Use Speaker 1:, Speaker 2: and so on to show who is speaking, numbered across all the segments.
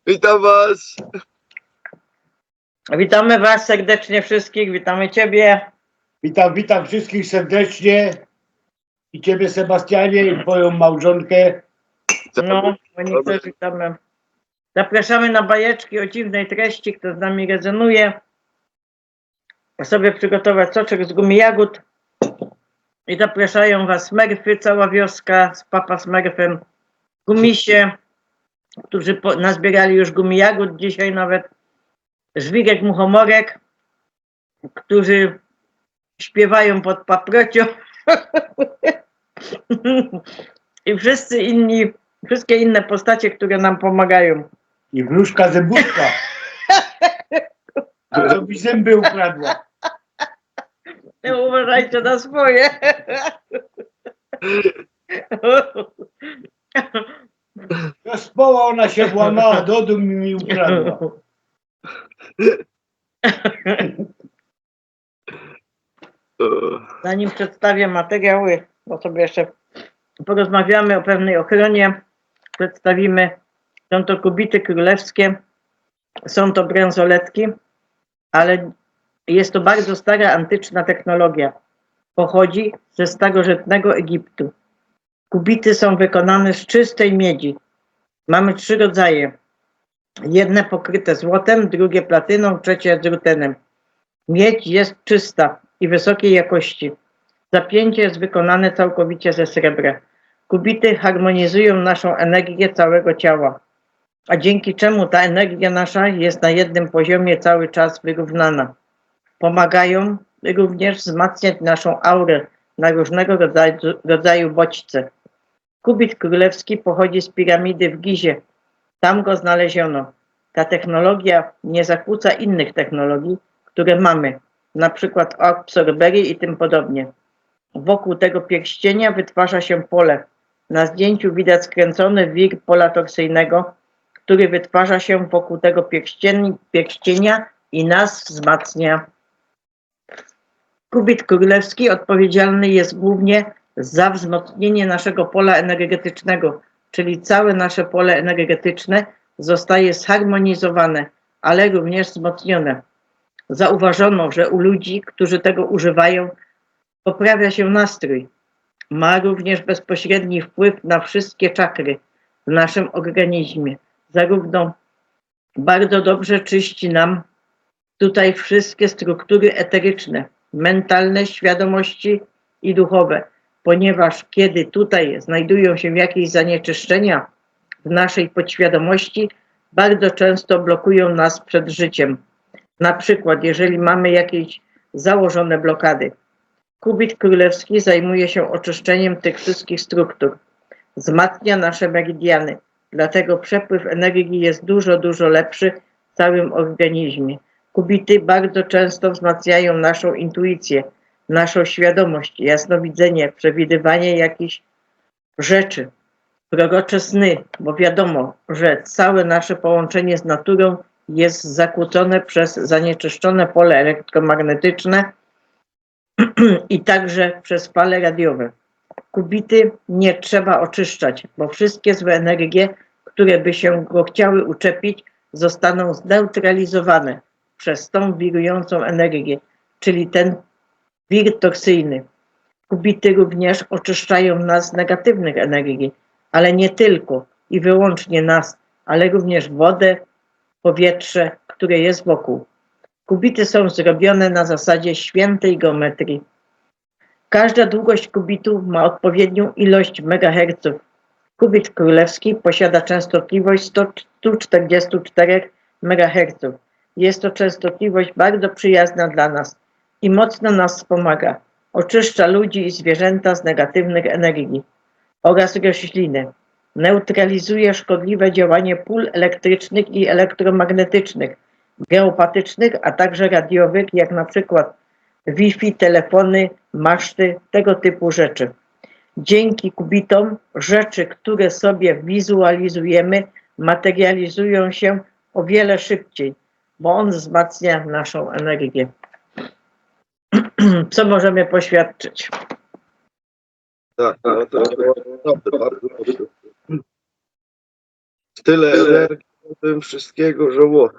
Speaker 1: Witam was.
Speaker 2: Witamy was serdecznie wszystkich, witamy ciebie.
Speaker 3: Witam wszystkich serdecznie. I ciebie, Sebastianie, i twoją małżonkę.
Speaker 2: No, oni też witamy. Zapraszamy na bajeczki o dziwnej treści, kto z nami rezonuje. Sobie przygotować soczek z gumi jagód. I zapraszają was Smurfy, cała wioska z Papa Smurfem, Gumisie, którzy nazbierali już gumi jagód dzisiaj nawet, Żwirek Muchomorek, którzy śpiewają pod paprocią i wszystkie inne postacie, które nam pomagają.
Speaker 3: I wróżka zębuszka. To mi zęby ukradła.
Speaker 2: Uważajcie na swoje.
Speaker 3: No spała, ona się włamała do domu i mi ukradła.
Speaker 2: Zanim przedstawię materiały, bo sobie jeszcze porozmawiamy o pewnej ochronie, przedstawimy, są to kubity królewskie, są to bransoletki, ale jest to bardzo stara, antyczna technologia. Pochodzi ze starożytnego Egiptu. Kubity są wykonane z czystej miedzi. Mamy 3 rodzaje. Jedne pokryte złotem, drugie platyną, trzecie z rutenem. Miedź jest czysta i wysokiej jakości. Zapięcie jest wykonane całkowicie ze srebra. Kubity harmonizują naszą energię całego ciała, a dzięki czemu ta energia nasza jest na jednym poziomie cały czas wyrównana. Pomagają również wzmacniać naszą aurę na różnego rodzaju bodźce. Kubit królewski pochodzi z piramidy w Gizie. Tam go znaleziono. Ta technologia nie zakłóca innych technologii, które mamy, na przykład absorbery i tym podobnie. Wokół tego pierścienia wytwarza się pole. Na zdjęciu widać skręcony wir pola torsyjnego, który wytwarza się wokół tego pierścienia i nas wzmacnia. Kubit królewski odpowiedzialny jest głównie za wzmocnienie naszego pola energetycznego, czyli całe nasze pole energetyczne zostaje zharmonizowane, ale również wzmocnione. Zauważono, że u ludzi, którzy tego używają, poprawia się nastrój. Ma również bezpośredni wpływ na wszystkie czakry w naszym organizmie. Zarówno bardzo dobrze czyści nam tutaj wszystkie struktury eteryczne, mentalne, świadomości i duchowe, ponieważ kiedy tutaj znajdują się jakieś zanieczyszczenia w naszej podświadomości, bardzo często blokują nas przed życiem. Na przykład, jeżeli mamy jakieś założone blokady. Kubit królewski zajmuje się oczyszczeniem tych wszystkich struktur. Wzmacnia nasze meridiany. Dlatego przepływ energii jest dużo lepszy w całym organizmie. Kubity bardzo często wzmacniają naszą intuicję, naszą świadomość, jasnowidzenie, przewidywanie jakichś rzeczy, prorocze sny, bo wiadomo, że całe nasze połączenie z naturą jest zakłócone przez zanieczyszczone pole elektromagnetyczne i także przez fale radiowe. Kubity nie trzeba oczyszczać, bo wszystkie złe energie, które by się go chciały uczepić, zostaną zneutralizowane przez tą wirującą energię, czyli ten wir toksyjny. Kubity również oczyszczają nas z negatywnych energii, ale nie tylko i wyłącznie nas, ale również wodę, powietrze, które jest wokół. Kubity są zrobione na zasadzie świętej geometrii. Każda długość kubitu ma odpowiednią ilość megaherców. Kubit królewski posiada częstotliwość 144 MHz. Jest to częstotliwość bardzo przyjazna dla nas i mocno nas wspomaga. Oczyszcza ludzi i zwierzęta z negatywnych energii oraz rośliny. Neutralizuje szkodliwe działanie pól elektrycznych i elektromagnetycznych, geopatycznych, a także radiowych, jak na przykład Wi-Fi, telefony, maszty, tego typu rzeczy. Dzięki kubitom rzeczy, które sobie wizualizujemy, materializują się o wiele szybciej, bo on wzmacnia naszą energię. Co możemy poświadczyć?
Speaker 1: Tak, no to naprawdę bardzo. Tyle energii Bym wszystkiego żałował.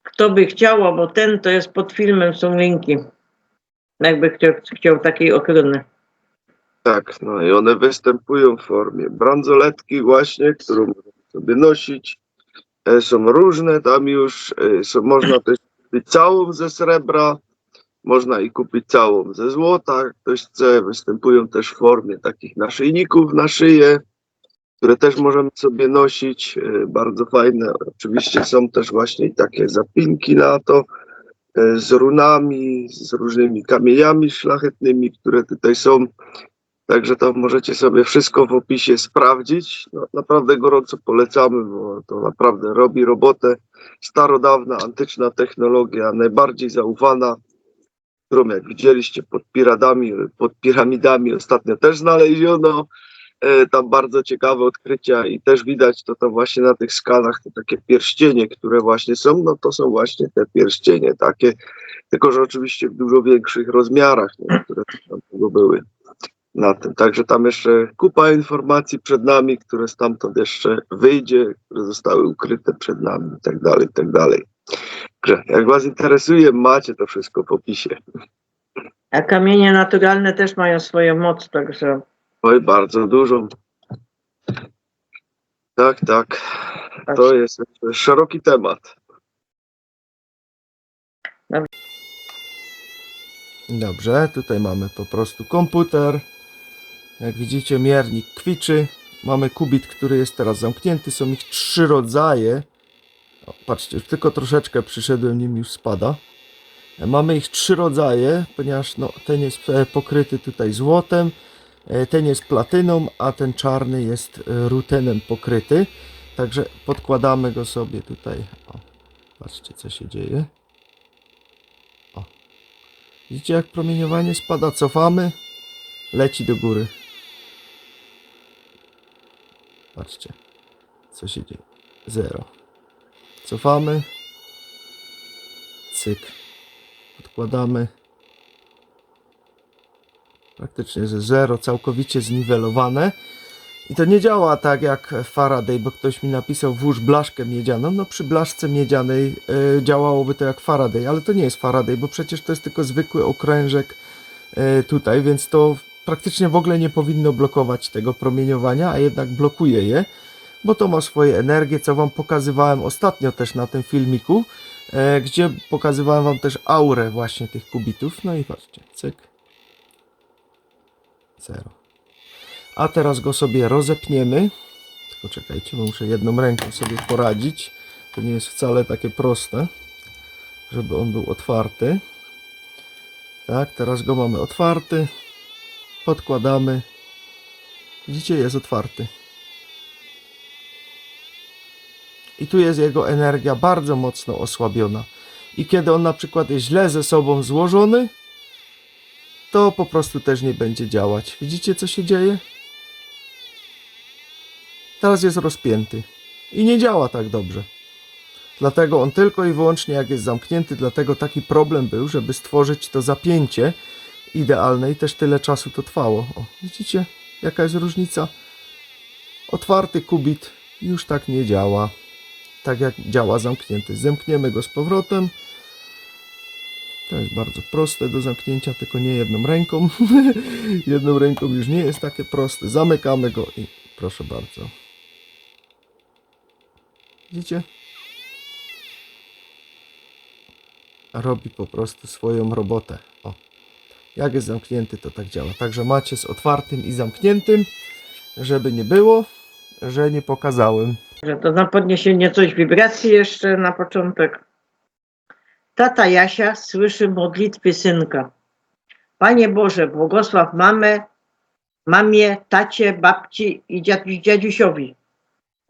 Speaker 2: Kto by chciał, bo ten to jest pod filmem, są linki. Jakby chciał takiej ochrony.
Speaker 1: Tak, no i one występują w formie bransoletki właśnie, którą możemy sobie nosić. Są różne, tam już można też kupić całą ze srebra, można i kupić całą ze złota, jak ktoś chce. Występują też w formie takich naszyjników na szyję, które też możemy sobie nosić, bardzo fajne. Oczywiście są też właśnie i takie zapinki na to, z runami, z różnymi kamieniami szlachetnymi, które tutaj są. Także to możecie sobie wszystko w opisie sprawdzić. No, naprawdę gorąco polecamy, bo to naprawdę robi robotę. Starodawna, antyczna technologia, najbardziej zaufana, którą jak widzieliście pod piramidami ostatnio też znaleziono. Tam bardzo ciekawe odkrycia i też widać to właśnie na tych skalach, te takie pierścienie, które właśnie są, no to są właśnie te pierścienie takie, tylko że oczywiście w dużo większych rozmiarach, nie, które tam były na tym. Także tam jeszcze kupa informacji przed nami, które stamtąd jeszcze wyjdzie, które zostały ukryte przed nami i tak dalej, i tak dalej. Także jak was interesuje, macie to wszystko w opisie.
Speaker 2: A kamienie naturalne też mają swoją moc, także
Speaker 1: Oj, bardzo dużo. Tak, tak. To jest szeroki temat.
Speaker 4: Dobrze, tutaj mamy po prostu komputer. Jak widzicie, miernik kwiczy. Mamy kubit, który jest teraz zamknięty. Są ich 3 rodzaje. O, patrzcie, tylko troszeczkę przyszedłem, nim już spada. Mamy ich 3 rodzaje, ponieważ no, ten jest pokryty tutaj złotem, ten jest platyną, a ten czarny jest rutenem pokryty. Także podkładamy go sobie tutaj. O, patrzcie, co się dzieje. O. Widzicie, jak promieniowanie spada? Cofamy, leci do góry. Patrzcie, co się dzieje. 0. Cofamy. Cyk. Podkładamy. Praktycznie ze 0, całkowicie zniwelowane. I to nie działa tak jak Faraday, bo ktoś mi napisał włóż blaszkę miedzianą. No przy blaszce miedzianej działałoby to jak Faraday, ale to nie jest Faraday, bo przecież to jest tylko zwykły okrężek tutaj, więc to praktycznie w ogóle nie powinno blokować tego promieniowania, a jednak blokuje je, bo to ma swoje energie, co wam pokazywałem ostatnio też na tym filmiku, gdzie pokazywałem wam też aurę właśnie tych kubitów. No i patrzcie, cyk. 0. A teraz go sobie rozepniemy. Tylko czekajcie, bo muszę jedną ręką sobie poradzić. To nie jest wcale takie proste, żeby on był otwarty. Tak, teraz go mamy otwarty. Podkładamy. Widzicie, jest otwarty. I tu jest jego energia bardzo mocno osłabiona. I kiedy on na przykład jest źle ze sobą złożony, to po prostu też nie będzie działać. Widzicie, co się dzieje? Teraz jest rozpięty i nie działa tak dobrze. Dlatego on tylko i wyłącznie jak jest zamknięty, dlatego taki problem był, żeby stworzyć to zapięcie idealne i też tyle czasu to trwało. O, widzicie, jaka jest różnica? Otwarty kubit już tak nie działa, tak jak działa zamknięty. Zamkniemy go z powrotem. To jest bardzo proste do zamknięcia, tylko nie jedną ręką. Jedną ręką już nie jest takie proste. Zamykamy go i proszę bardzo. Widzicie? Robi po prostu swoją robotę. O. Jak jest zamknięty, to tak działa. Także macie z otwartym i zamkniętym, żeby nie było, że nie pokazałem.
Speaker 2: że to na podniesienie coś wibracji jeszcze na początek. Tata Jasia słyszy modlitwy synka. Panie Boże, błogosław mamie, tacie, babci i dziadusiowi.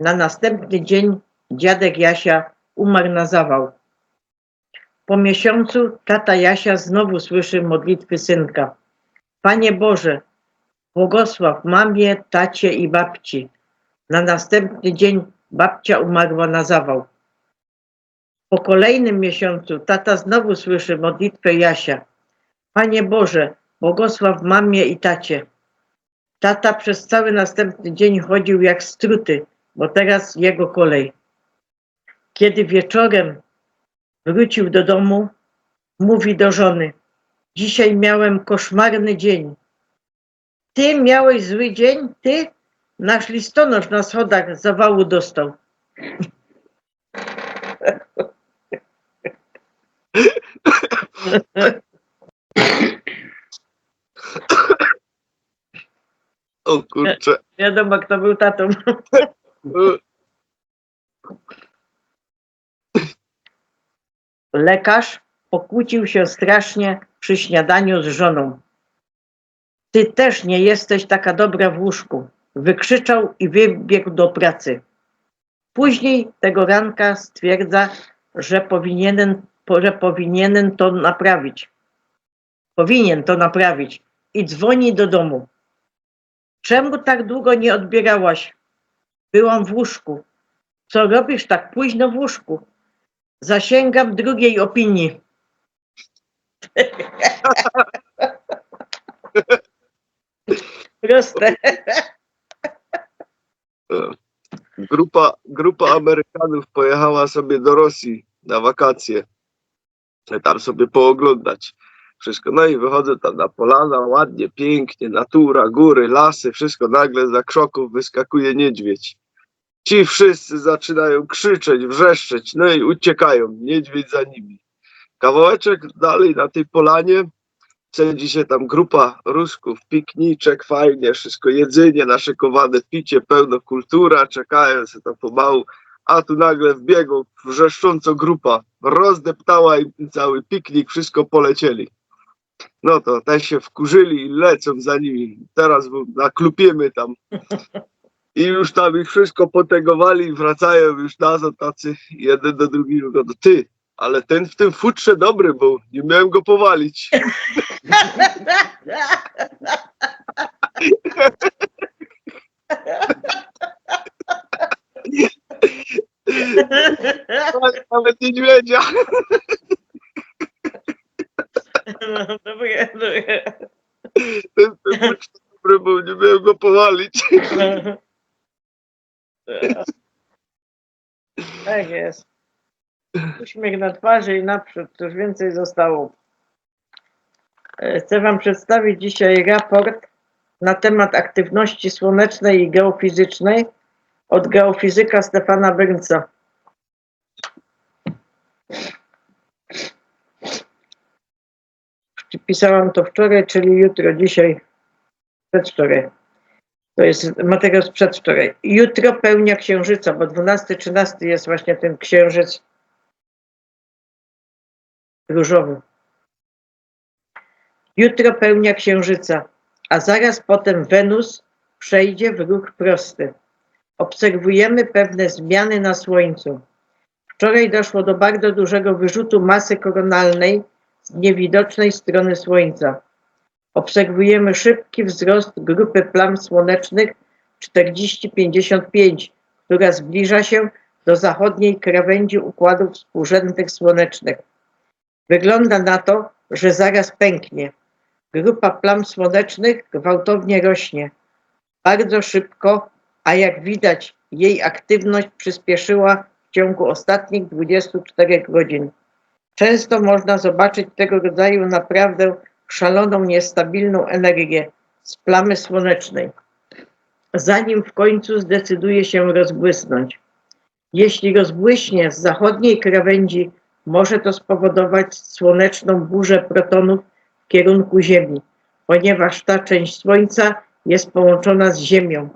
Speaker 2: Na następny dzień dziadek Jasia umarł na zawał. Po miesiącu tata Jasia znowu słyszy modlitwy synka. Panie Boże, błogosław mamie, tacie i babci. Na następny dzień babcia umarła na zawał. Po kolejnym miesiącu tata znowu słyszy modlitwę Jasia. Panie Boże, błogosław mamie i tacie. Tata przez cały następny dzień chodził jak struty, bo teraz jego kolej. Kiedy wieczorem wrócił do domu, mówi do żony: dzisiaj miałem koszmarny dzień. Ty miałeś zły dzień? Ty? Nasz listonosz na schodach zawału dostał.
Speaker 1: O kurczę.
Speaker 2: Wiadomo, kto był tatą. Lekarz pokłócił się strasznie przy śniadaniu z żoną. Ty też nie jesteś taka dobra w łóżku. Wykrzyczał i wybiegł do pracy. Później tego ranka stwierdza, że powinien to naprawić. Powinien to naprawić. I dzwoni do domu. Czemu tak długo nie odbierałaś? Byłam w łóżku. Co robisz tak późno w łóżku? Zasięgam drugiej opinii. Proste.
Speaker 1: Grupa Amerykanów pojechała sobie do Rosji na wakacje. Tam sobie pooglądać wszystko. No i wychodzę tam na polana, ładnie, pięknie, natura, góry, lasy, wszystko. Nagle za krzoków wyskakuje niedźwiedź. Ci wszyscy zaczynają krzyczeć, wrzeszczeć, no i uciekają. Niedźwiedź za nimi. Kawałeczek dalej na tej polanie sędzi się tam grupa Rusków, pikniczek, fajnie, wszystko jedzenie naszykowane, picie, pełno, kultura, czekają się tam pomału, a tu nagle wbiegł wrzeszcząco grupa, rozdeptała im ten cały piknik, wszystko polecieli. No to te się wkurzyli i lecą za nimi. Teraz naklupiemy tam. I już tam ich wszystko potegowali i wracają już nazad tacy jeden do drugiego. No ty, ale ten w tym futrze dobry był, nie miałem go powalić. Nawet niedźwiedzia.
Speaker 2: No, dobre.
Speaker 1: Ten w tym futrze dobry był, nie miałem go powalić.
Speaker 2: Tak jest. Uśmiech na twarzy i naprzód, cóż więcej zostało. Chcę Wam przedstawić dzisiaj raport na temat aktywności słonecznej i geofizycznej od geofizyka Stefana Bernsa. Pisałam to wczoraj, czyli jutro, dzisiaj, przedwczoraj. To jest materiał z przedwczoraj. Jutro pełnia księżyca, bo 12-13 jest właśnie ten księżyc różowy. Jutro pełnia księżyca, a zaraz potem Wenus przejdzie w ruch prosty. Obserwujemy pewne zmiany na Słońcu. Wczoraj doszło do bardzo dużego wyrzutu masy koronalnej z niewidocznej strony Słońca. Obserwujemy szybki wzrost grupy plam słonecznych 40-55, która zbliża się do zachodniej krawędzi układów współrzędnych słonecznych. Wygląda na to, że zaraz pęknie. Grupa plam słonecznych gwałtownie rośnie. Bardzo szybko, a jak widać, jej aktywność przyspieszyła w ciągu ostatnich 24 godzin. Często można zobaczyć tego rodzaju naprawdę szaloną, niestabilną energię z plamy słonecznej, zanim w końcu zdecyduje się rozbłysnąć. Jeśli rozbłyśnie z zachodniej krawędzi, może to spowodować słoneczną burzę protonów w kierunku Ziemi, ponieważ ta część Słońca jest połączona z Ziemią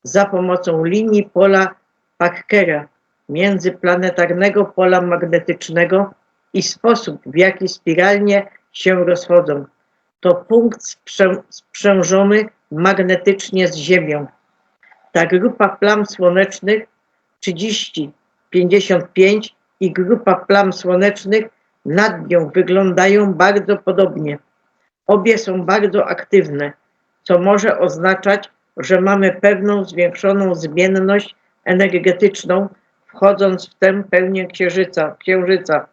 Speaker 2: za pomocą linii pola Parkera, międzyplanetarnego pola magnetycznego i sposób, w jaki spiralnie się rozchodzą. To punkt sprzężony magnetycznie z Ziemią. Ta grupa plam słonecznych 30-55 i grupa plam słonecznych nad nią wyglądają bardzo podobnie. Obie są bardzo aktywne, co może oznaczać, że mamy pewną zwiększoną zmienność energetyczną, wchodząc w tę pełnię księżyca,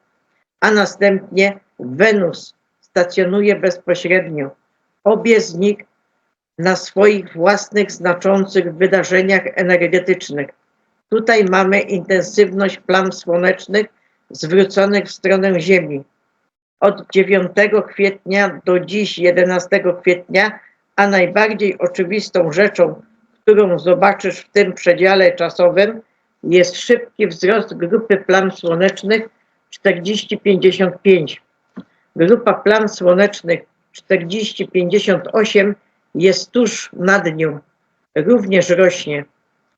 Speaker 2: a następnie Wenus stacjonuje bezpośrednio. Obie z nich na swoich własnych znaczących wydarzeniach energetycznych. Tutaj mamy intensywność plam słonecznych zwróconych w stronę Ziemi. Od 9 kwietnia do dziś 11 kwietnia, a najbardziej oczywistą rzeczą, którą zobaczysz w tym przedziale czasowym, jest szybki wzrost grupy plam słonecznych 40-55. Grupa plam słonecznych 40-58 jest tuż nad nią, również rośnie,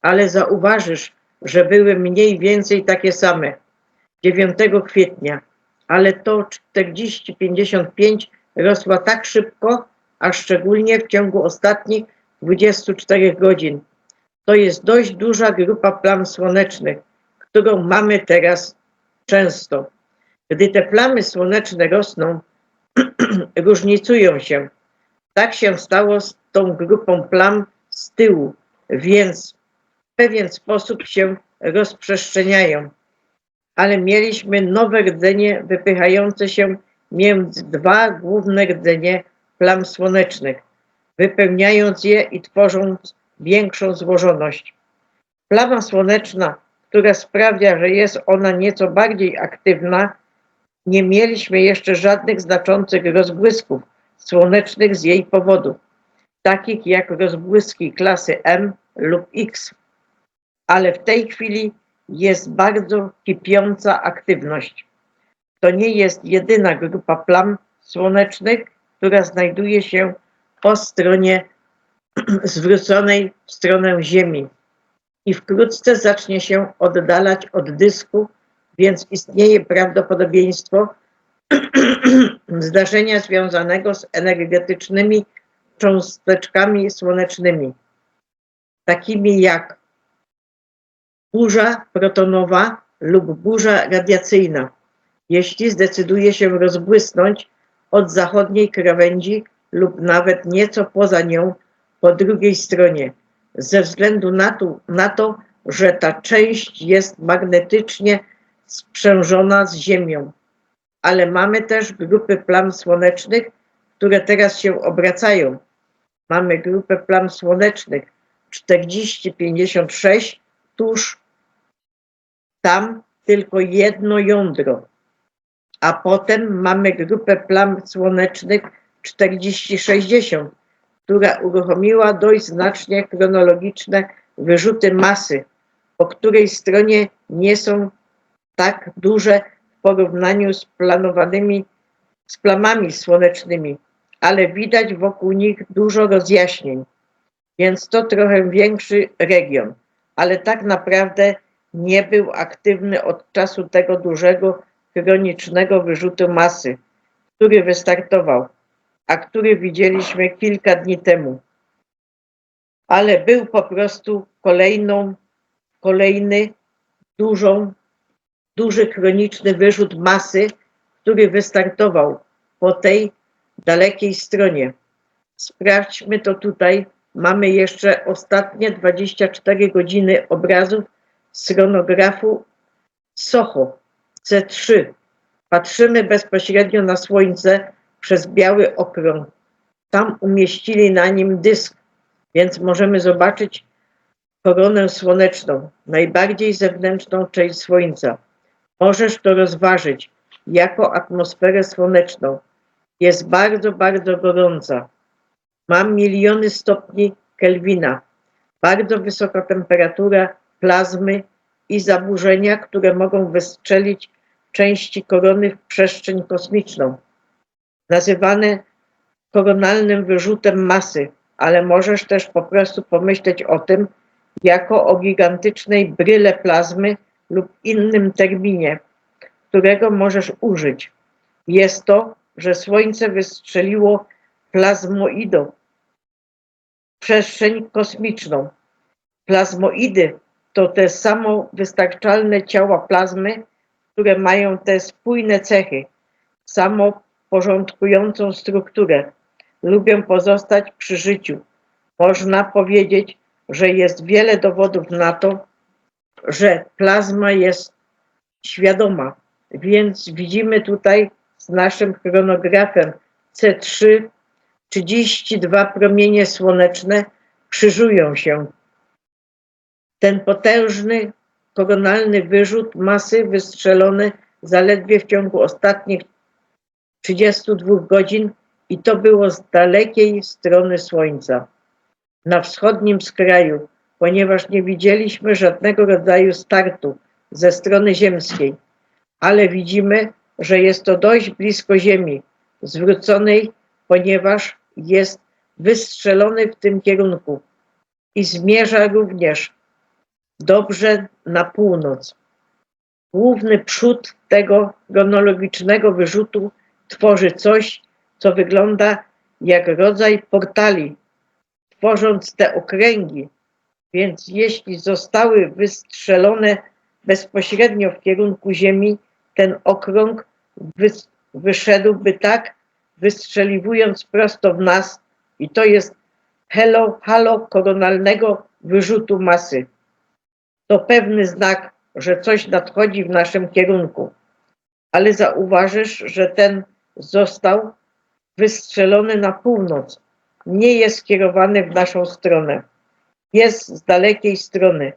Speaker 2: ale zauważysz, że były mniej więcej takie same 9 kwietnia, ale to 40-55 rosła tak szybko, a szczególnie w ciągu ostatnich 24 godzin. To jest dość duża grupa plam słonecznych, którą mamy teraz często. Gdy te plamy słoneczne rosną, różnicują się. Tak się stało z tą grupą plam z tyłu, więc w pewien sposób się rozprzestrzeniają. Ale mieliśmy nowe rdzenie wypychające się między dwa główne rdzenie plam słonecznych, wypełniając je i tworząc większą złożoność. Plama słoneczna, która sprawia, że jest ona nieco bardziej aktywna, nie mieliśmy jeszcze żadnych znaczących rozbłysków słonecznych z jej powodu, takich jak rozbłyski klasy M lub X. Ale w tej chwili jest bardzo kipiąca aktywność. To nie jest jedyna grupa plam słonecznych, która znajduje się po stronie zwróconej w stronę Ziemi i wkrótce zacznie się oddalać od dysku, więc istnieje prawdopodobieństwo zdarzenia związanego z energetycznymi cząsteczkami słonecznymi, takimi jak burza protonowa lub burza radiacyjna, jeśli zdecyduje się rozbłysnąć od zachodniej krawędzi lub nawet nieco poza nią po drugiej stronie, ze względu na to, że ta część jest magnetycznie sprzężona z Ziemią. Ale mamy też grupy plam słonecznych, które teraz się obracają. Mamy grupę plam słonecznych 40-56, tuż tam tylko jedno jądro. A potem mamy grupę plam słonecznych 40-60, która uruchomiła dość znacznie chronologiczne wyrzuty masy, po której stronie nie są tak duże w porównaniu z plamami słonecznymi, ale widać wokół nich dużo rozjaśnień, więc to trochę większy region, ale tak naprawdę nie był aktywny od czasu tego dużego chronicznego wyrzutu masy, który wystartował, a który widzieliśmy kilka dni temu. Ale był po prostu kolejny duży chroniczny wyrzut masy, który wystartował po tej dalekiej stronie. Sprawdźmy to tutaj. Mamy jeszcze ostatnie 24 godziny obrazów z chronografu SOHO C3. Patrzymy bezpośrednio na Słońce przez biały okrąg. Tam umieścili na nim dysk, więc możemy zobaczyć koronę słoneczną, najbardziej zewnętrzną część Słońca. Możesz to rozważyć jako atmosferę słoneczną. Jest bardzo, bardzo gorąca. Ma miliony stopni Kelwina, bardzo wysoka temperatura plazmy i zaburzenia, które mogą wystrzelić części korony w przestrzeń kosmiczną, nazywane koronalnym wyrzutem masy, ale możesz też po prostu pomyśleć o tym jako o gigantycznej bryle plazmy lub innym terminie, którego możesz użyć. Jest to, że Słońce wystrzeliło plazmoido w przestrzeń kosmiczną. Plazmoidy to te samowystarczalne ciała plazmy, które mają te spójne cechy, samoporządkującą strukturę, lubią pozostać przy życiu. Można powiedzieć, że jest wiele dowodów na to, że plazma jest świadoma, więc widzimy tutaj z naszym chronografem C3 32 promienie słoneczne krzyżują się. Ten potężny koronalny wyrzut masy wystrzelony zaledwie w ciągu ostatnich 32 godzin i to było z dalekiej strony Słońca, na wschodnim skraju, ponieważ nie widzieliśmy żadnego rodzaju startu ze strony ziemskiej, ale widzimy, że jest to dość blisko Ziemi, zwróconej, ponieważ jest wystrzelony w tym kierunku i zmierza również dobrze na północ. Główny przód tego chronologicznego wyrzutu tworzy coś, co wygląda jak rodzaj portali, tworząc te okręgi, więc jeśli zostały wystrzelone bezpośrednio w kierunku Ziemi, ten okrąg wyszedłby tak, wystrzeliwując prosto w nas i to jest halo koronalnego wyrzutu masy. To pewny znak, że coś nadchodzi w naszym kierunku. Ale zauważysz, że ten został wystrzelony na północ. Nie jest skierowany w naszą stronę. Jest z dalekiej strony,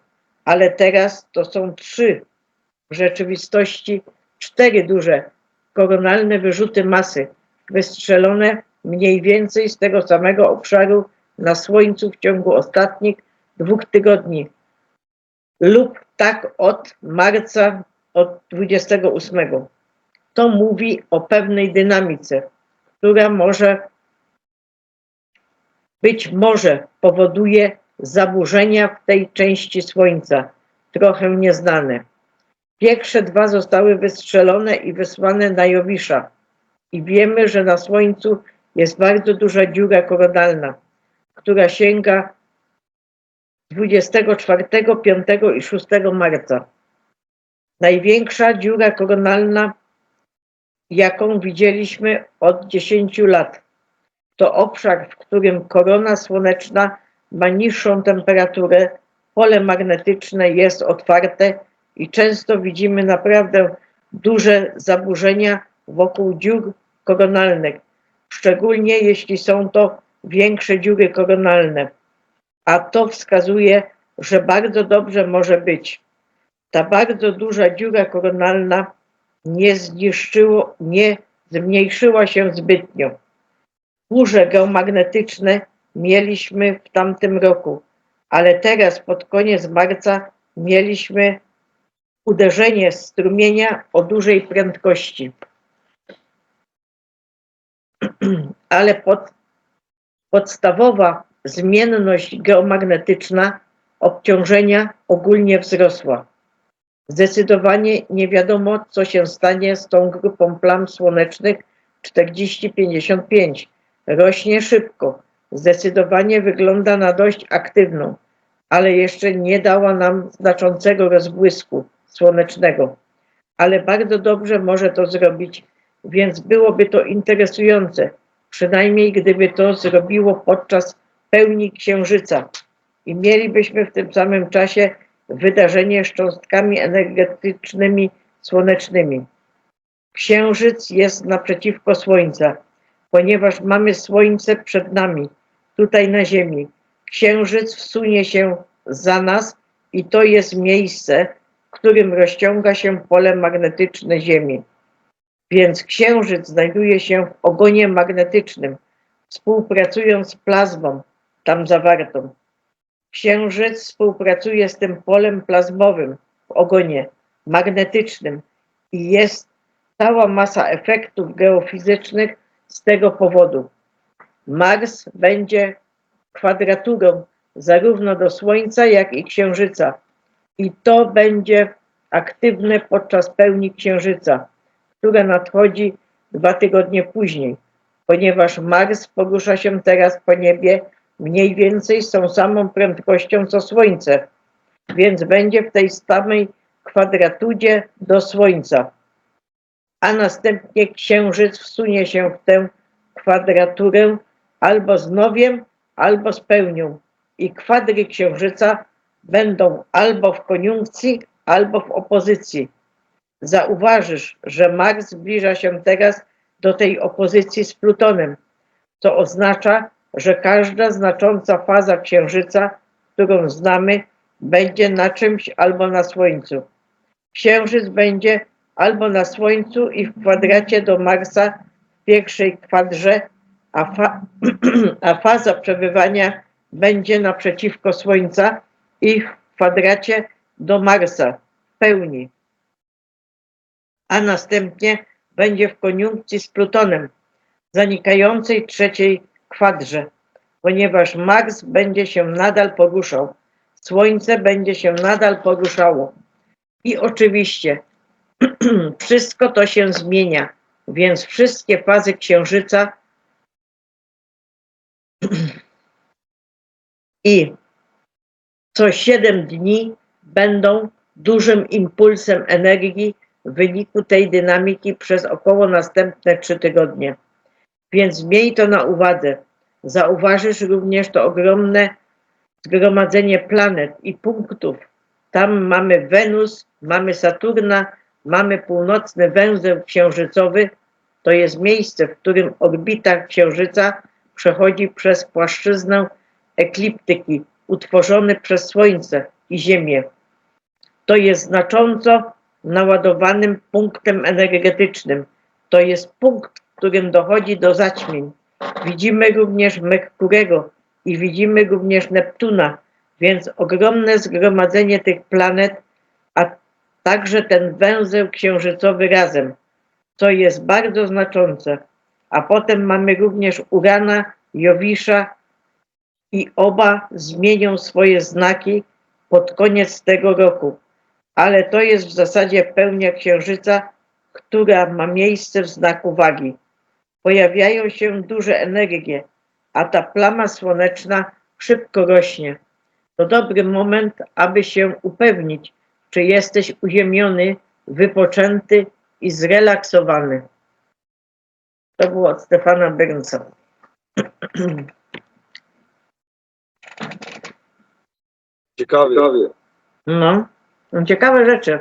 Speaker 2: ale teraz to są 3, w rzeczywistości 4 duże koronalne wyrzuty masy, wystrzelone mniej więcej z tego samego obszaru na Słońcu w ciągu ostatnich 2 tygodni lub tak od marca, od 28. To mówi o pewnej dynamice, która być może powoduje zaburzenia w tej części Słońca, trochę nieznane. Pierwsze 2 zostały wystrzelone i wysłane na Jowisza i wiemy, że na Słońcu jest bardzo duża dziura koronalna, która sięga 24, 5 i 6 marca. Największa dziura koronalna, jaką widzieliśmy od 10 lat. To obszar, w którym korona słoneczna ma niższą temperaturę, pole magnetyczne jest otwarte i często widzimy naprawdę duże zaburzenia wokół dziur koronalnych, szczególnie jeśli są to większe dziury koronalne. A to wskazuje, że bardzo dobrze może być. Ta bardzo duża dziura koronalna nie zmniejszyła się zbytnio. Burze geomagnetyczne mieliśmy w tamtym roku, ale teraz pod koniec marca mieliśmy uderzenie strumienia o dużej prędkości. Ale podstawowa zmienność geomagnetyczna obciążenia ogólnie wzrosła. Zdecydowanie nie wiadomo, co się stanie z tą grupą plam słonecznych 40-55. Rośnie szybko. Zdecydowanie wygląda na dość aktywną, ale jeszcze nie dała nam znaczącego rozbłysku słonecznego. Ale bardzo dobrze może to zrobić, więc byłoby to interesujące, przynajmniej gdyby to zrobiło podczas pełni księżyca i mielibyśmy w tym samym czasie wydarzenie z cząstkami energetycznymi słonecznymi. Księżyc jest naprzeciwko Słońca, ponieważ mamy Słońce przed nami, tutaj na Ziemi. Księżyc wsunie się za nas i to jest miejsce, w którym rozciąga się pole magnetyczne Ziemi. Więc Księżyc znajduje się w ogonie magnetycznym, współpracując z plazmą tam zawartą. Księżyc współpracuje z tym polem plazmowym w ogonie magnetycznym i jest cała masa efektów geofizycznych z tego powodu. Mars będzie kwadraturą zarówno do Słońca, jak i Księżyca i to będzie aktywne podczas pełni Księżyca, która nadchodzi 2 tygodnie później, ponieważ Mars porusza się teraz po niebie mniej więcej z tą samą prędkością co Słońce, więc będzie w tej samej kwadraturze do Słońca. A następnie Księżyc wsunie się w tę kwadraturę albo z nowiem, albo z pełnią. I kwadry Księżyca będą albo w koniunkcji, albo w opozycji. Zauważysz, że Mars zbliża się teraz do tej opozycji z Plutonem, co oznacza, że każda znacząca faza Księżyca, którą znamy, będzie na czymś albo na Słońcu. Księżyc będzie albo na Słońcu i w kwadracie do Marsa w pierwszej kwadrze, a faza przebywania będzie naprzeciwko Słońca i w kwadracie do Marsa w pełni, a następnie będzie w koniunkcji z Plutonem, zanikającej trzeciej kwadrze, ponieważ Mars będzie się nadal poruszał, Słońce będzie się nadal poruszało. I oczywiście wszystko to się zmienia, więc wszystkie fazy Księżyca i co 7 dni będą dużym impulsem energii w wyniku tej dynamiki przez około następne 3 tygodnie. Więc miej to na uwadze. Zauważysz również to ogromne zgromadzenie planet i punktów. Tam mamy Wenus, mamy Saturna, mamy północny węzeł księżycowy. To jest miejsce, w którym orbita Księżyca przechodzi przez płaszczyznę ekliptyki utworzony przez Słońce i Ziemię. To jest znacząco naładowanym punktem energetycznym. To jest punkt, w którym dochodzi do zaćmień. Widzimy również Merkurego i widzimy również Neptuna, więc ogromne zgromadzenie tych planet, a także ten węzeł księżycowy razem, co jest bardzo znaczące. A potem mamy również Urana, Jowisza i oba zmienią swoje znaki pod koniec tego roku. Ale to jest w zasadzie pełnia Księżyca, która ma miejsce w znaku wagi. Pojawiają się duże energie, a ta plama słoneczna szybko rośnie. To dobry moment, aby się upewnić, czy jesteś uziemiony, wypoczęty i zrelaksowany. To było od Stefana Bernsa.
Speaker 1: Ciekawie.
Speaker 2: No, ciekawe rzeczy.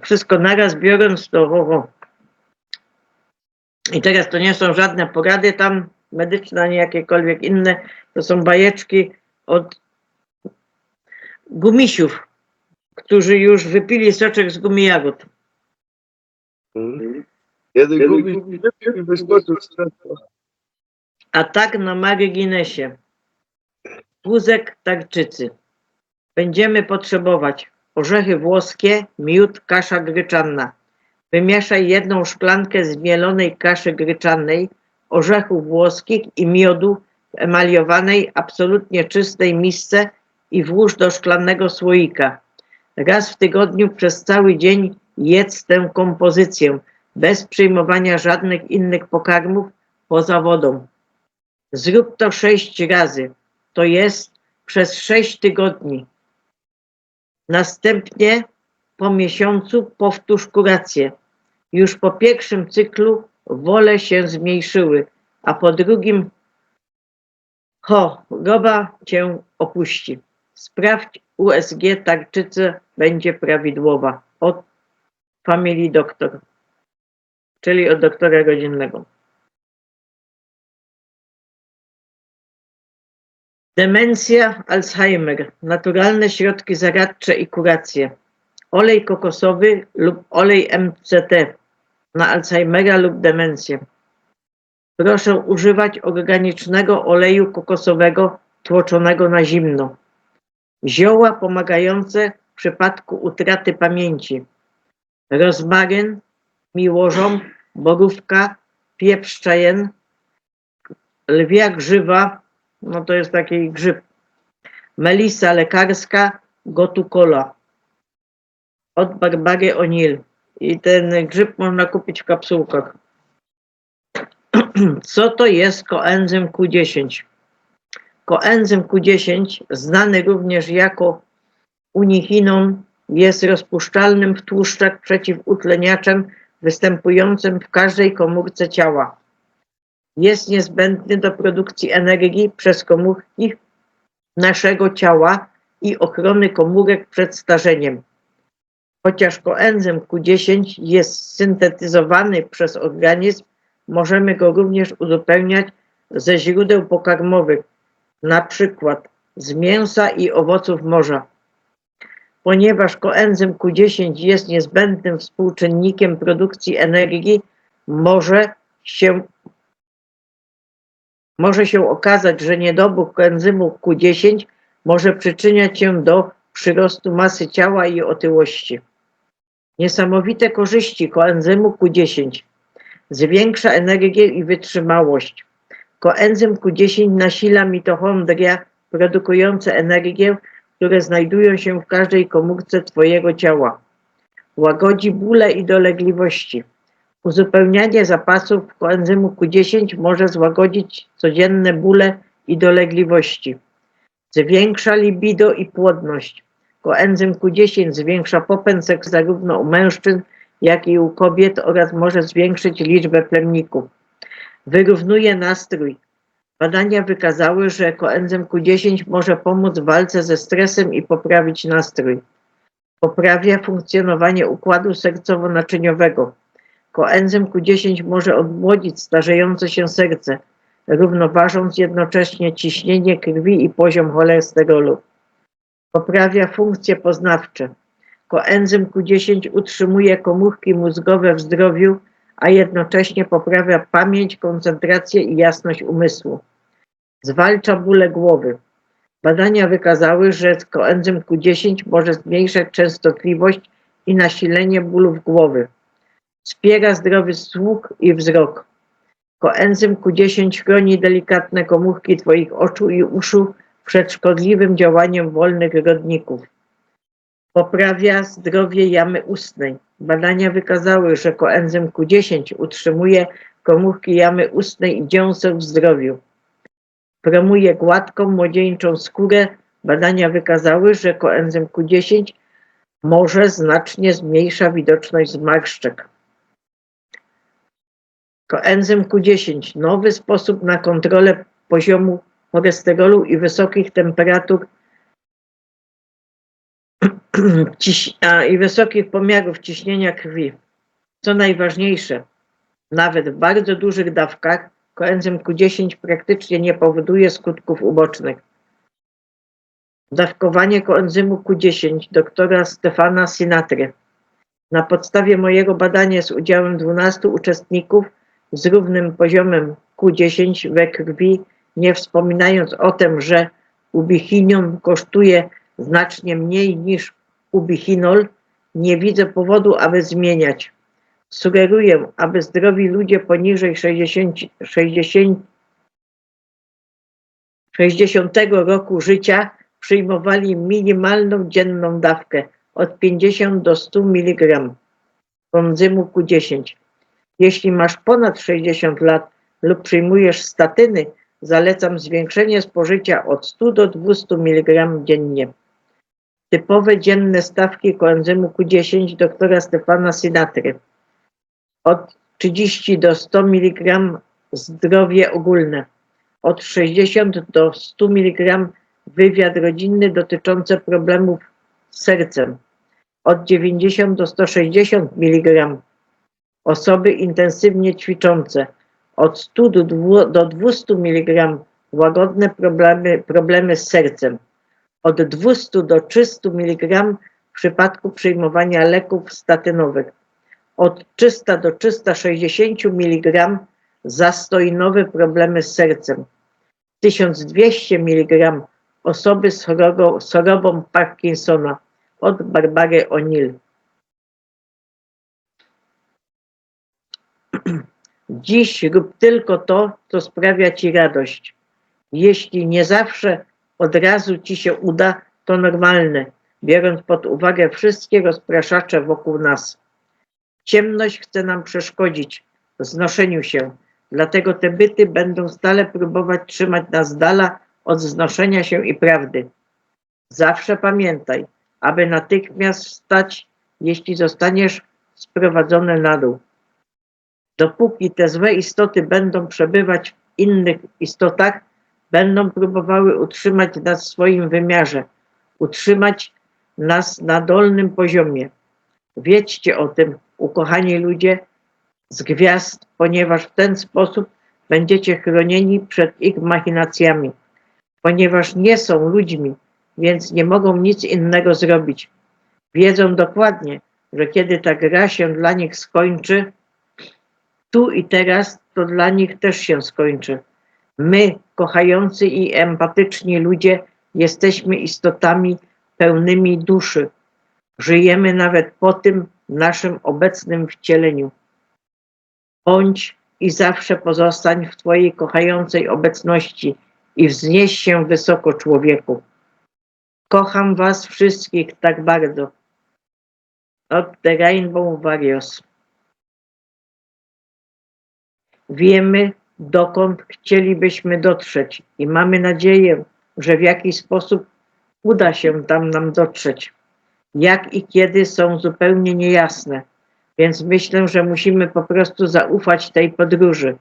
Speaker 2: Wszystko naraz biorąc to. I teraz to nie są żadne porady tam medyczne, ani jakiekolwiek inne. To są bajeczki od gumisiów, którzy już wypili soczek z gumi jagód.
Speaker 1: Jeden gubi i wyskoczył z krzesła.
Speaker 2: Atak na marginesie. Wózek tarczycy. Będziemy potrzebować orzechy włoskie, miód, kasza gryczanna. Wymieszaj 1 szklankę zmielonej kaszy gryczanej, orzechów włoskich i miodu w emaliowanej, absolutnie czystej misce i włóż do szklanego słoika. Raz w tygodniu przez cały dzień jedz tę kompozycję, bez przyjmowania żadnych innych pokarmów poza wodą. Zrób to 6 razy, to jest przez 6 tygodni. Następnie po miesiącu powtórz kurację. Już po pierwszym cyklu wole się zmniejszyły, a po drugim choroba cię opuści. Sprawdź USG tarczycy, będzie prawidłowa. Od Family Doctor, czyli od doktora rodzinnego. Demencja, Alzheimer, naturalne środki zaradcze i kuracje. Olej kokosowy lub olej MCT na Alzheimera lub demencję. Proszę używać organicznego oleju kokosowego tłoczonego na zimno. Zioła pomagające w przypadku utraty pamięci. Rozmaryn, miłożom, borówka, pieprz czajen, lwia grzywa, no to jest taki grzyb, melisa lekarska, gotukola od Barbary O'Neill. I ten grzyb można kupić w kapsułkach. Co to jest koenzym Q10? Koenzym Q10, znany również jako unichinon, jest rozpuszczalnym w tłuszczach przeciwutleniaczem występującym w każdej komórce ciała. Jest niezbędny do produkcji energii przez komórki naszego ciała i ochrony komórek przed starzeniem. Chociaż koenzym Q10 jest syntetyzowany przez organizm, możemy go również uzupełniać ze źródeł pokarmowych, na przykład z mięsa i owoców morza. Ponieważ koenzym Q10 jest niezbędnym współczynnikiem produkcji energii, może się okazać, że niedobór koenzymu Q10 może przyczyniać się do przyrostu masy ciała i otyłości. Niesamowite korzyści koenzymu Q10. Zwiększa energię i wytrzymałość. Koenzym Q10 nasila mitochondria produkujące energię, które znajdują się w każdej komórce Twojego ciała. Łagodzi bóle i dolegliwości. Uzupełnianie zapasów koenzymu Q10 może złagodzić codzienne bóle i dolegliwości. Zwiększa libido i płodność. Koenzym Q10 zwiększa popęd seksu zarówno u mężczyzn, jak i u kobiet oraz może zwiększyć liczbę plemników. Wyrównuje nastrój. Badania wykazały, że koenzym Q10 może pomóc w walce ze stresem i poprawić nastrój. Poprawia funkcjonowanie układu sercowo-naczyniowego. Koenzym Q10 może odmłodzić starzejące się serce, równoważąc jednocześnie ciśnienie krwi i poziom cholesterolu. Poprawia funkcje poznawcze. Koenzym Q10 utrzymuje komórki mózgowe w zdrowiu, a jednocześnie poprawia pamięć, koncentrację i jasność umysłu. Zwalcza bóle głowy. Badania wykazały, że koenzym Q10 może zmniejszać częstotliwość i nasilenie bólów głowy. Wspiera zdrowy słuch i wzrok. Koenzym Q10 chroni delikatne komórki Twoich oczu i uszu przed szkodliwym działaniem wolnych rodników. Poprawia zdrowie jamy ustnej. Badania wykazały, że koenzym Q10 utrzymuje komórki jamy ustnej i dziąseł w zdrowiu. Promuje gładką, młodzieńczą skórę. Badania wykazały, że koenzym Q10 może znacznie zmniejsza widoczność zmarszczek. Koenzym Q10. Nowy sposób na kontrolę poziomu cholesterolu i wysokich temperatur i wysokich pomiarów ciśnienia krwi. Co najważniejsze, nawet w bardzo dużych dawkach koenzym Q10 praktycznie nie powoduje skutków ubocznych. Dawkowanie koenzymu Q10 doktora Stefana Sinatry. Na podstawie mojego badania z udziałem 12 uczestników z równym poziomem Q10 we krwi, nie wspominając o tym, że ubicinium kosztuje znacznie mniej niż ubichinol, nie widzę powodu, aby zmieniać. Sugeruję, aby zdrowi ludzie poniżej 60 roku życia przyjmowali minimalną dzienną dawkę od 50 do 100 mg koenzymu Q10. Jeśli masz ponad 60 lat lub przyjmujesz statyny, zalecam zwiększenie spożycia od 100 do 200 mg dziennie. Typowe dzienne stawki koenzymu Q10 doktora Stefana Sinatry. Od 30 do 100 mg zdrowie ogólne. Od 60 do 100 mg wywiad rodzinny dotyczący problemów z sercem. Od 90 do 160 mg osoby intensywnie ćwiczące. Od 100 do 200 mg łagodne problemy z sercem. Od 200 do 300 mg w przypadku przyjmowania leków statynowych. Od 300 do 360 mg zastoinowe problemy z sercem. 1200 mg osoby z chorobą Parkinsona. Od Barbary O'Neill. Dziś rób tylko to, co sprawia Ci radość. Jeśli nie zawsze od razu Ci się uda, to normalne, biorąc pod uwagę wszystkie rozpraszacze wokół nas. Ciemność chce nam przeszkodzić w znoszeniu się, dlatego te byty będą stale próbować trzymać nas z dala od znoszenia się i prawdy. Zawsze pamiętaj, aby natychmiast wstać, jeśli zostaniesz sprowadzony na dół. Dopóki te złe istoty będą przebywać w innych istotach, będą próbowały utrzymać nas w swoim wymiarze, utrzymać nas na dolnym poziomie. Wiedźcie o tym, ukochani ludzie z gwiazd, ponieważ w ten sposób będziecie chronieni przed ich machinacjami. Ponieważ nie są ludźmi, więc nie mogą nic innego zrobić. Wiedzą dokładnie, że kiedy ta gra się dla nich skończy, tu i teraz, to dla nich też się skończy. My, kochający i empatyczni ludzie, jesteśmy istotami pełnymi duszy. Żyjemy nawet po tym naszym obecnym wcieleniu. Bądź i zawsze pozostań w Twojej kochającej obecności i wznieś się wysoko, człowieku. Kocham Was wszystkich tak bardzo. Od The Rainbow Warriors. Wiemy, dokąd chcielibyśmy dotrzeć i mamy nadzieję, że w jakiś sposób uda się tam nam dotrzeć. Jak i kiedy są zupełnie niejasne, więc myślę, że musimy po prostu zaufać tej podróży.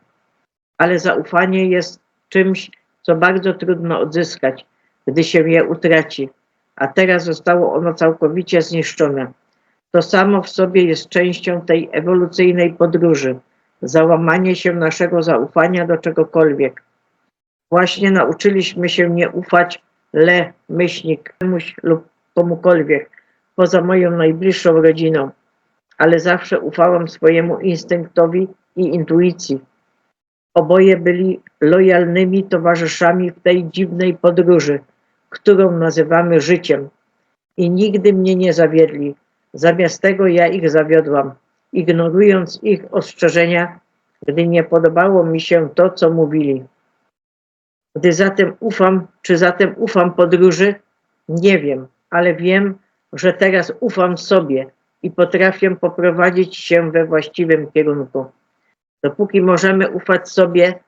Speaker 2: Ale zaufanie jest czymś, co bardzo trudno odzyskać, gdy się je utraci, a teraz zostało ono całkowicie zniszczone. To samo w sobie jest częścią tej ewolucyjnej podróży. Załamanie się naszego zaufania do czegokolwiek. Właśnie nauczyliśmy się nie ufać myślnik, komuś lub komukolwiek, poza moją najbliższą rodziną, ale zawsze ufałam swojemu instynktowi i intuicji. Oboje byli lojalnymi towarzyszami w tej dziwnej podróży, którą nazywamy życiem. I nigdy mnie nie zawiedli. Zamiast tego ja ich zawiodłam, ignorując ich ostrzeżenia, gdy nie podobało mi się to, co mówili. Czy zatem ufam podróży? Nie wiem, ale wiem, że teraz ufam sobie i potrafię poprowadzić się we właściwym kierunku. Dopóki możemy ufać sobie,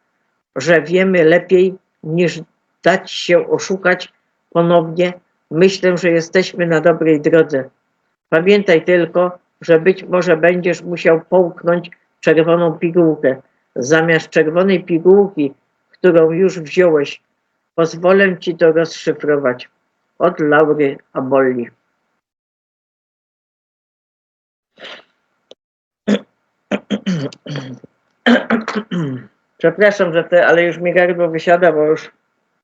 Speaker 2: że wiemy lepiej niż dać się oszukać ponownie, myślę, że jesteśmy na dobrej drodze. Pamiętaj tylko, że być może będziesz musiał połknąć czerwoną pigułkę. Zamiast czerwonej pigułki, którą już wziąłeś, pozwolę ci to rozszyfrować. Od Laury Abolli. Przepraszam, ale już mi gardło wysiada, bo już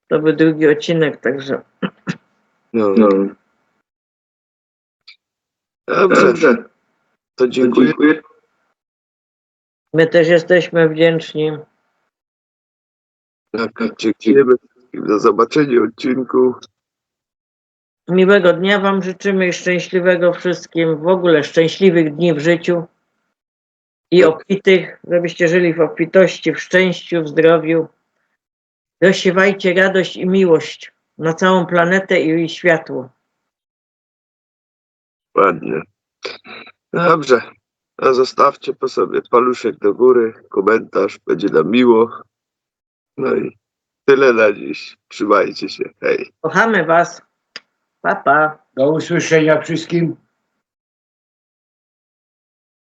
Speaker 2: to był drugi odcinek, także.
Speaker 1: No. Dobrze. To dziękuję.
Speaker 2: My też jesteśmy wdzięczni.
Speaker 1: Tak, dziękujemy wszystkim za zobaczenie odcinku.
Speaker 2: Miłego dnia Wam życzymy i szczęśliwego wszystkim, w ogóle szczęśliwych dni w życiu i obfitych, żebyście żyli w obfitości, w szczęściu, w zdrowiu. Rozsiewajcie radość i miłość na całą planetę i jej światło.
Speaker 1: Ładnie. Dobrze. A zostawcie po sobie paluszek do góry, komentarz, będzie nam miło. No i tyle na dziś. Trzymajcie się. Hej.
Speaker 2: Kochamy Was. Pa, pa.
Speaker 3: Do usłyszenia wszystkim.